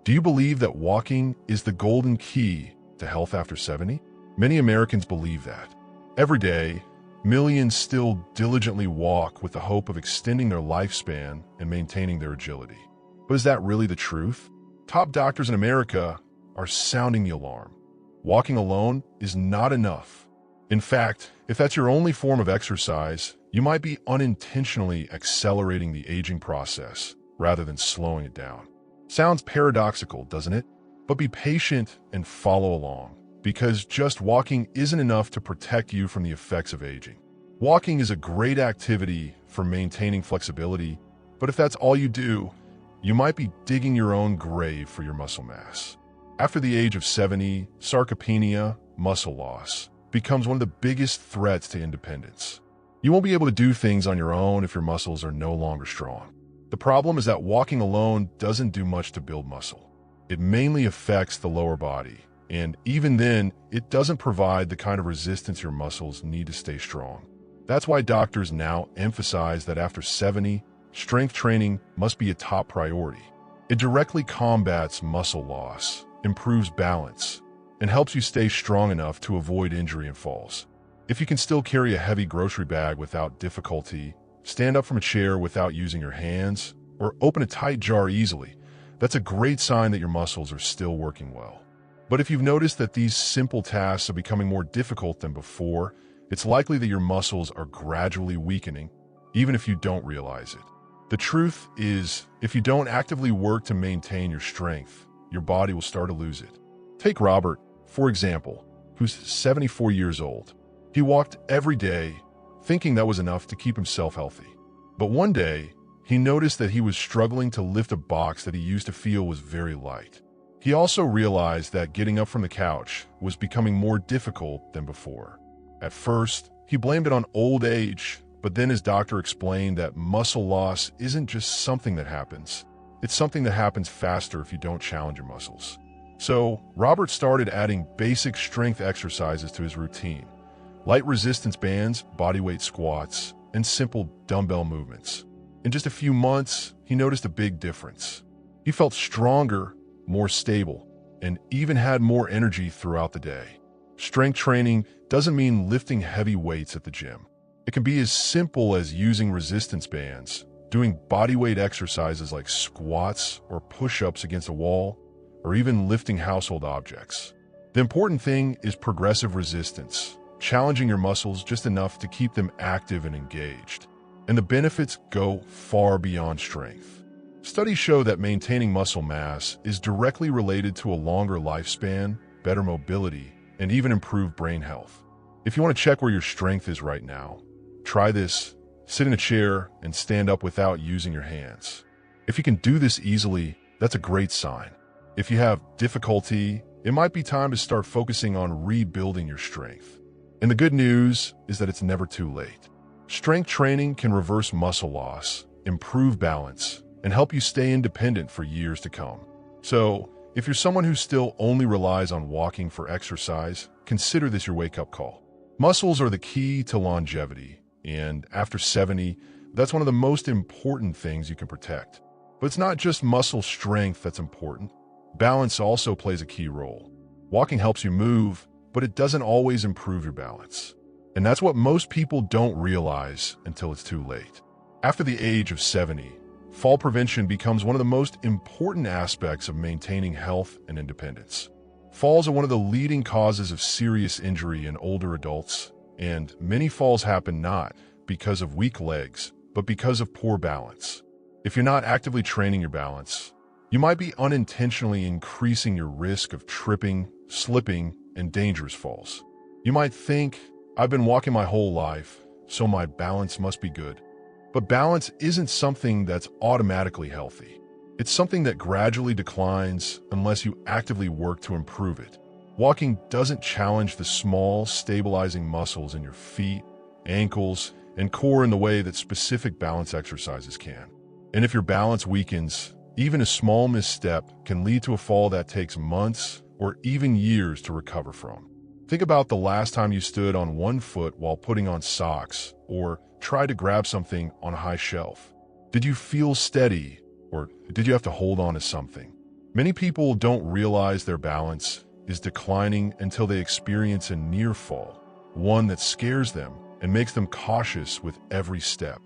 Do you believe that walking is the golden key to health after 70? Many Americans believe that. Every day, millions still diligently walk with the hope of extending their lifespan and maintaining their agility. But is that really the truth? Top doctors in America are sounding the alarm. Walking alone is not enough. In fact, if that's your only form of exercise, you might be unintentionally accelerating the aging process rather than slowing it down. Sounds paradoxical, doesn't it? But be patient and follow along, because just walking isn't enough to protect you from the effects of aging. Walking is a great activity for maintaining flexibility, but if that's all you do, you might be digging your own grave for your muscle mass. After the age of 70, sarcopenia, muscle loss, becomes one of the biggest threats to independence. You won't be able to do things on your own if your muscles are no longer strong. The problem is that walking alone doesn't do much to build muscle. It mainly affects the lower body, and even then, it doesn't provide the kind of resistance your muscles need to stay strong. That's why doctors now emphasize that after 70, strength training must be a top priority. It directly combats muscle loss, improves balance, and helps you stay strong enough to avoid injury and falls. If you can still carry a heavy grocery bag without difficulty, stand up from a chair without using your hands, or open a tight jar easily, that's a great sign that your muscles are still working well. But if you've noticed that these simple tasks are becoming more difficult than before, it's likely that your muscles are gradually weakening, even if you don't realize it. The truth is, if you don't actively work to maintain your strength, your body will start to lose it. Take Robert, for example, who's 74 years old. He walked every day, thinking that was enough to keep himself healthy. But one day, he noticed that he was struggling to lift a box that he used to feel was very light. He also realized that getting up from the couch was becoming more difficult than before. At first, he blamed it on old age, but then his doctor explained that muscle loss isn't just something that happens. It's something that happens faster if you don't challenge your muscles. So, Robert started adding basic strength exercises to his routine. Light resistance bands, bodyweight squats, and simple dumbbell movements. In just a few months, he noticed a big difference. He felt stronger, more stable, and even had more energy throughout the day. Strength training doesn't mean lifting heavy weights at the gym. It can be as simple as using resistance bands, doing bodyweight exercises like squats or push-ups against a wall, or even lifting household objects. The important thing is progressive resistance, challenging your muscles just enough to keep them active and engaged. And the benefits go far beyond strength. Studies show that maintaining muscle mass is directly related to a longer lifespan, better mobility, and even improved brain health. If you want to check where your strength is right now, try this. Sit in a chair and stand up without using your hands. If you can do this easily, that's a great sign. If you have difficulty, it might be time to start focusing on rebuilding your strength. And the good news is that it's never too late. Strength training can reverse muscle loss, improve balance, and help you stay independent for years to come. So, if you're someone who still only relies on walking for exercise, consider this your wake-up call. Muscles are the key to longevity, and after 70, that's one of the most important things you can protect. But it's not just muscle strength that's important. Balance also plays a key role. Walking helps you move, but it doesn't always improve your balance. And that's what most people don't realize until it's too late. After the age of 70, fall prevention becomes one of the most important aspects of maintaining health and independence. Falls are one of the leading causes of serious injury in older adults, and many falls happen not because of weak legs, but because of poor balance. If you're not actively training your balance, you might be unintentionally increasing your risk of tripping, slipping, and dangerous falls. You might think, I've been walking my whole life, so my balance must be good. But balance isn't something that's automatically healthy. It's something that gradually declines unless you actively work to improve it. Walking doesn't challenge the small, stabilizing muscles in your feet, ankles, and core in the way that specific balance exercises can. And if your balance weakens, even a small misstep can lead to a fall that takes months or even years to recover from. Think about the last time you stood on one foot while putting on socks or tried to grab something on a high shelf. Did you feel steady, or did you have to hold on to something? Many people don't realize their balance is declining until they experience a near fall, one that scares them and makes them cautious with every step.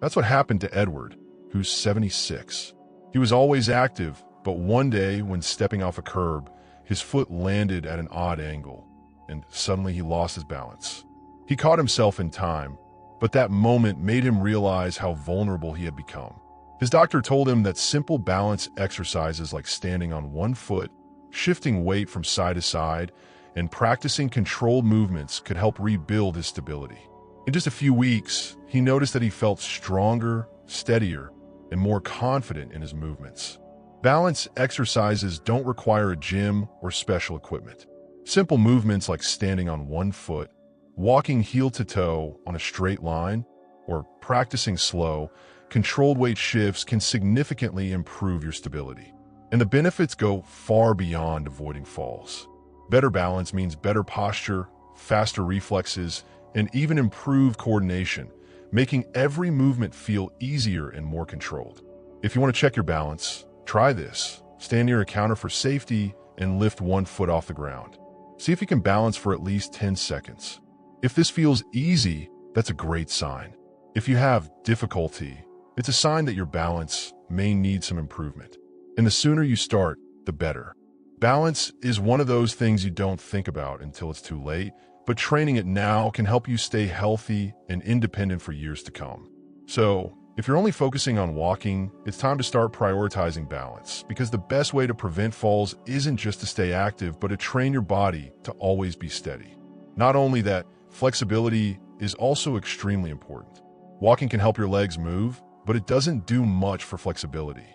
That's what happened to Edward, who's 76. He was always active, but one day when stepping off a curb, his foot landed at an odd angle, and suddenly he lost his balance. He caught himself in time, but that moment made him realize how vulnerable he had become. His doctor told him that simple balance exercises like standing on one foot, shifting weight from side to side, and practicing controlled movements could help rebuild his stability. In just a few weeks, he noticed that he felt stronger, steadier, and more confident in his movements. Balance exercises don't require a gym or special equipment. Simple movements like standing on one foot, walking heel to toe on a straight line, or practicing slow, controlled weight shifts can significantly improve your stability. And the benefits go far beyond avoiding falls. Better balance means better posture, faster reflexes, and even improved coordination, making every movement feel easier and more controlled. If you want to check your balance, try this. Stand near a counter for safety and lift one foot off the ground. See if you can balance for at least 10 seconds. If this feels easy, that's a great sign. If you have difficulty, it's a sign that your balance may need some improvement. And the sooner you start, the better. Balance is one of those things you don't think about until it's too late, but training it now can help you stay healthy and independent for years to come. So, if you're only focusing on walking, it's time to start prioritizing balance, because the best way to prevent falls isn't just to stay active, but to train your body to always be steady. Not only that, flexibility is also extremely important. Walking can help your legs move, but it doesn't do much for flexibility.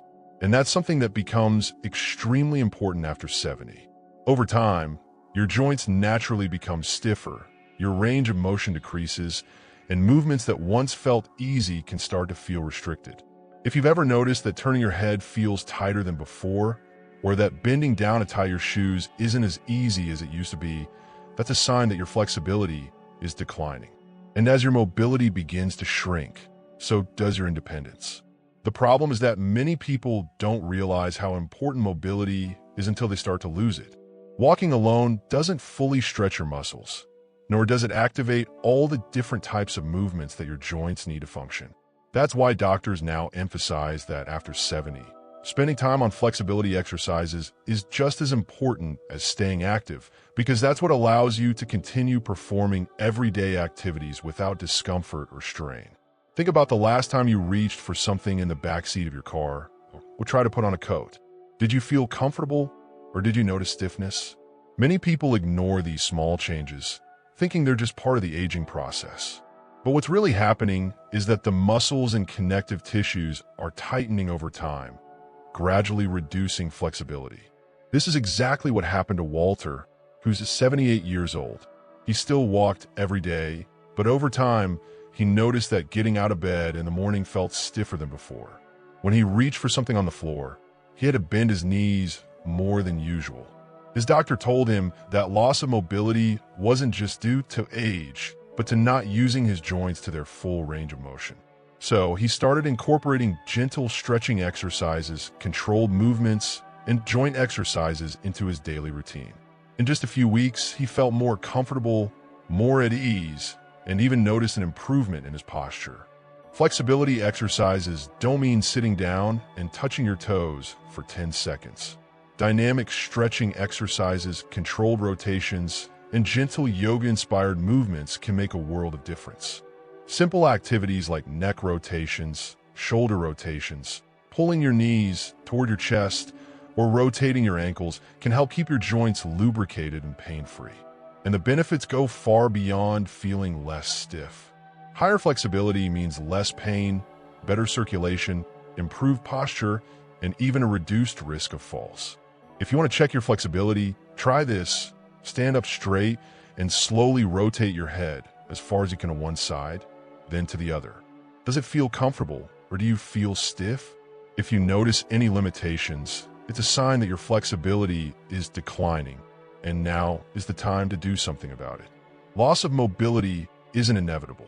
And that's something that becomes extremely important after 70. Over time, your joints naturally become stiffer, your range of motion decreases, and movements that once felt easy can start to feel restricted. If you've ever noticed that turning your head feels tighter than before, or that bending down to tie your shoes isn't as easy as it used to be, that's a sign that your flexibility is declining. And as your mobility begins to shrink, so does your independence. The problem is that many people don't realize how important mobility is until they start to lose it. Walking alone doesn't fully stretch your muscles, nor does it activate all the different types of movements that your joints need to function. That's why doctors now emphasize that after 70, spending time on flexibility exercises is just as important as staying active, because that's what allows you to continue performing everyday activities without discomfort or strain. Think about the last time you reached for something in the backseat of your car, or try to put on a coat. Did you feel comfortable, or did you notice stiffness? Many people ignore these small changes, thinking they're just part of the aging process. But what's really happening is that the muscles and connective tissues are tightening over time, gradually reducing flexibility. This is exactly what happened to Walter, who's 78 years old. He still walked every day, but over time, he noticed that getting out of bed in the morning felt stiffer than before. When he reached for something on the floor, he had to bend his knees more than usual. His doctor told him that loss of mobility wasn't just due to age, but to not using his joints to their full range of motion. So he started incorporating gentle stretching exercises, controlled movements, and joint exercises into his daily routine. In just a few weeks, he felt more comfortable, more at ease, and even noticed an improvement in his posture. Flexibility exercises don't mean sitting down and touching your toes for 10 seconds. Dynamic stretching exercises, controlled rotations, and gentle yoga-inspired movements can make a world of difference. Simple activities like neck rotations, shoulder rotations, pulling your knees toward your chest, or rotating your ankles can help keep your joints lubricated and pain-free. And the benefits go far beyond feeling less stiff. Higher flexibility means less pain, better circulation, improved posture, and even a reduced risk of falls. If you want to check your flexibility, try this. Stand up straight and slowly rotate your head as far as you can on one side, then to the other. Does it feel comfortable, or do you feel stiff? If you notice any limitations, it's a sign that your flexibility is declining, and now is the time to do something about it. Loss of mobility isn't inevitable.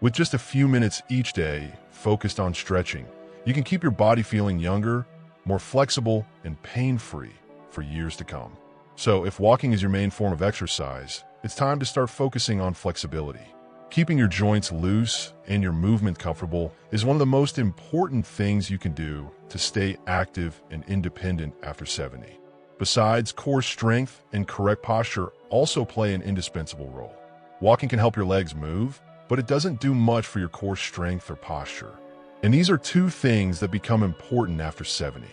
With just a few minutes each day focused on stretching, you can keep your body feeling younger more flexible, and pain-free for years to come. So if walking is your main form of exercise, it's time to start focusing on flexibility. Keeping your joints loose and your movement comfortable is one of the most important things you can do to stay active and independent after 70. Besides, core strength and correct posture also play an indispensable role. Walking can help your legs move, but it doesn't do much for your core strength or posture. And these are two things that become important after 70.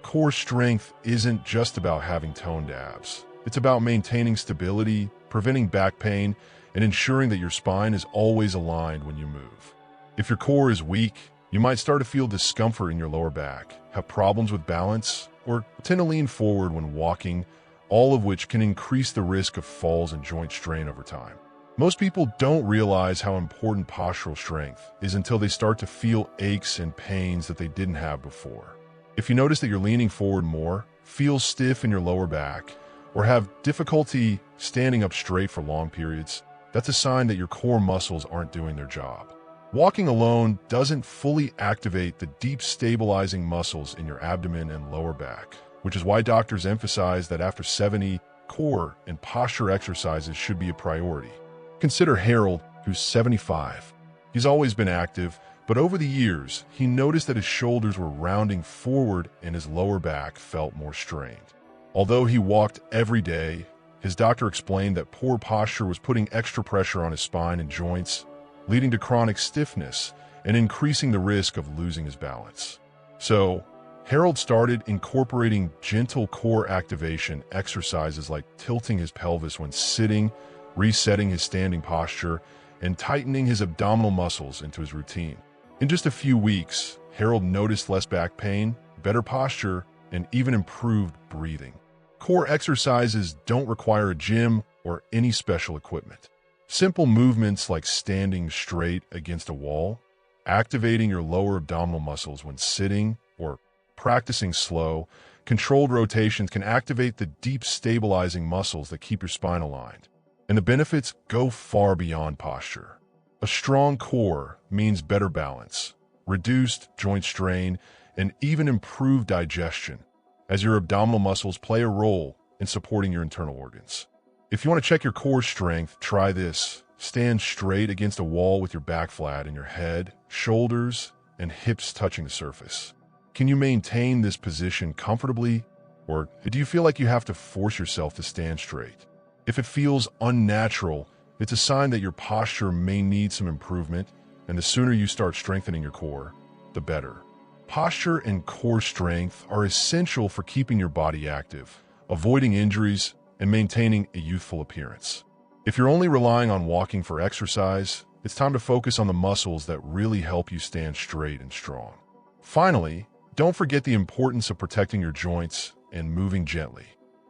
Core strength isn't just about having toned abs. It's about maintaining stability, preventing back pain, and ensuring that your spine is always aligned when you move. If your core is weak, you might start to feel discomfort in your lower back, have problems with balance, or tend to lean forward when walking, all of which can increase the risk of falls and joint strain over time. Most people don't realize how important postural strength is until they start to feel aches and pains that they didn't have before. If you notice that you're leaning forward more, feel stiff in your lower back, or have difficulty standing up straight for long periods, that's a sign that your core muscles aren't doing their job. Walking alone doesn't fully activate the deep stabilizing muscles in your abdomen and lower back, which is why doctors emphasize that after 70, core and posture exercises should be a priority. Consider Harold, who's 75. He's always been active, but over the years, he noticed that his shoulders were rounding forward and his lower back felt more strained. Although he walked every day, his doctor explained that poor posture was putting extra pressure on his spine and joints, leading to chronic stiffness and increasing the risk of losing his balance. So, Harold started incorporating gentle core activation exercises like tilting his pelvis when sitting, resetting his standing posture, and tightening his abdominal muscles into his routine. In just a few weeks, Harold noticed less back pain, better posture, and even improved breathing. Core exercises don't require a gym or any special equipment. Simple movements like standing straight against a wall, activating your lower abdominal muscles when sitting, or practicing slow, controlled rotations can activate the deep stabilizing muscles that keep your spine aligned. And the benefits go far beyond posture. A strong core means better balance, reduced joint strain, and even improved digestion, as your abdominal muscles play a role in supporting your internal organs. If you want to check your core strength, try this. Stand straight against a wall with your back flat and your head, shoulders, and hips touching the surface. Can you maintain this position comfortably, or do you feel like you have to force yourself to stand straight? If it feels unnatural, it's a sign that your posture may need some improvement, and the sooner you start strengthening your core, the better. Posture and core strength are essential for keeping your body active, avoiding injuries, and maintaining a youthful appearance. If you're only relying on walking for exercise, it's time to focus on the muscles that really help you stand straight and strong. Finally, don't forget the importance of protecting your joints and moving gently.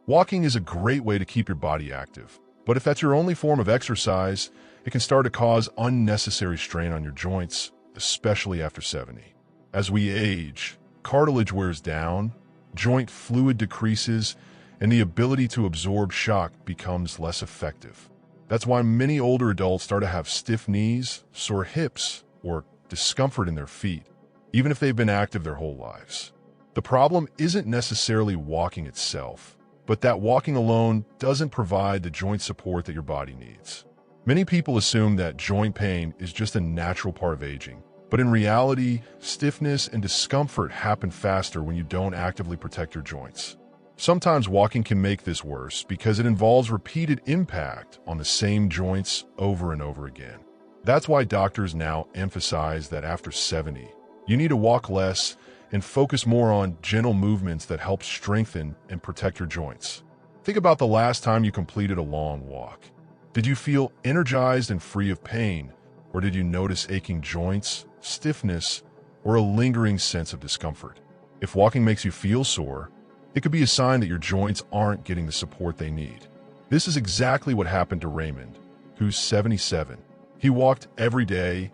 Walking is a great way to keep your body active, but if that's your only form of exercise, it can start to cause unnecessary strain on your joints, especially after 70. As we age, cartilage wears down, joint fluid decreases, and the ability to absorb shock becomes less effective. That's why many older adults start to have stiff knees, sore hips, or discomfort in their feet, even if they've been active their whole lives. The problem isn't necessarily walking itself, but that walking alone doesn't provide the joint support that your body needs. Many people assume that joint pain is just a natural part of aging, but in reality, stiffness and discomfort happen faster when you don't actively protect your joints. Sometimes walking can make this worse because it involves repeated impact on the same joints over and over again. That's why doctors now emphasize that after 70, you need to walk less and focus more on gentle movements that help strengthen and protect your joints. Think about the last time you completed a long walk. Did you feel energized and free of pain, or did you notice aching joints, stiffness, or a lingering sense of discomfort? If walking makes you feel sore, it could be a sign that your joints aren't getting the support they need. This is exactly what happened to Raymond, who's 77. He walked every day,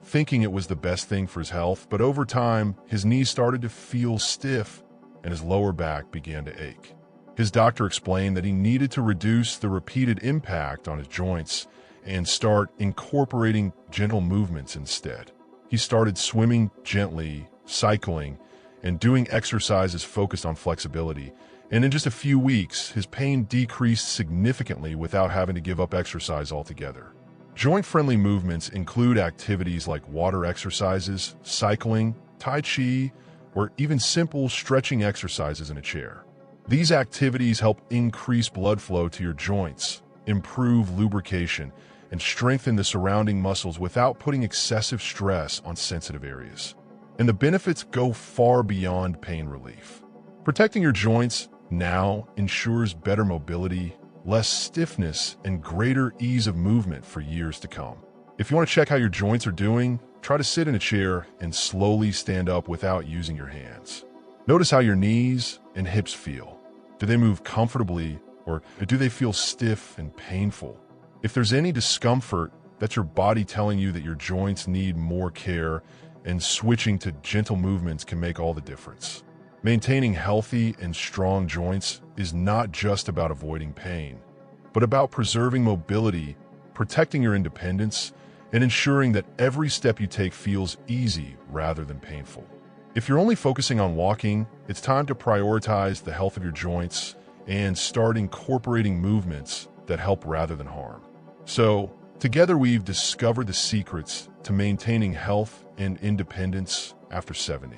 thinking it was the best thing for his health, but over time, his knees started to feel stiff and his lower back began to ache. His doctor explained that he needed to reduce the repeated impact on his joints and start incorporating gentle movements instead. He started swimming gently, cycling, and doing exercises focused on flexibility, and in just a few weeks, his pain decreased significantly without having to give up exercise altogether. Joint-friendly movements include activities like water exercises, cycling, tai chi, or even simple stretching exercises in a chair. These activities help increase blood flow to your joints, improve lubrication, and strengthen the surrounding muscles without putting excessive stress on sensitive areas. And the benefits go far beyond pain relief. Protecting your joints now ensures better mobility, less stiffness, and greater ease of movement for years to come. If you want to check how your joints are doing, try to sit in a chair and slowly stand up without using your hands. Notice how your knees and hips feel. Do they move comfortably, or do they feel stiff and painful? If there's any discomfort, that's your body telling you that your joints need more care, and switching to gentle movements can make all the difference. Maintaining healthy and strong joints is not just about avoiding pain, but about preserving mobility, protecting your independence, and ensuring that every step you take feels easy rather than painful. If you're only focusing on walking, it's time to prioritize the health of your joints and start incorporating movements that help rather than harm. So, together we've discovered the secrets to maintaining health and independence after 70.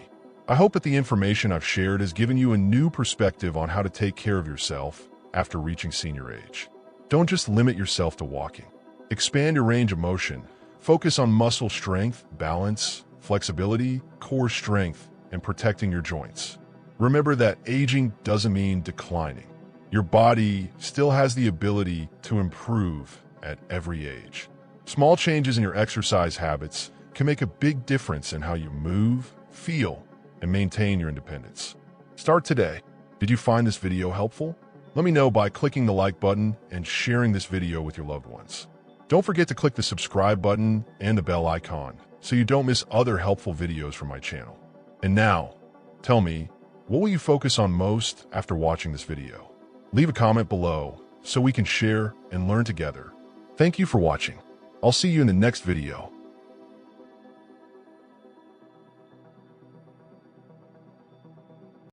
I hope that the information I've shared has given you a new perspective on how to take care of yourself after reaching senior age. Don't just limit yourself to walking. Expand your range of motion. Focus on muscle strength, balance, flexibility, core strength, and protecting your joints. Remember that aging doesn't mean declining. Your body still has the ability to improve at every age. Small changes in your exercise habits can make a big difference in how you move, feel, and maintain your independence. Start today. Did you find this video helpful? Let me know by clicking the like button and sharing this video with your loved ones. Don't forget to click the subscribe button and the bell icon so you don't miss other helpful videos from my channel. And now, tell me, what will you focus on most after watching this video? Leave a comment below so we can share and learn together. Thank you for watching. I'll see you in the next video.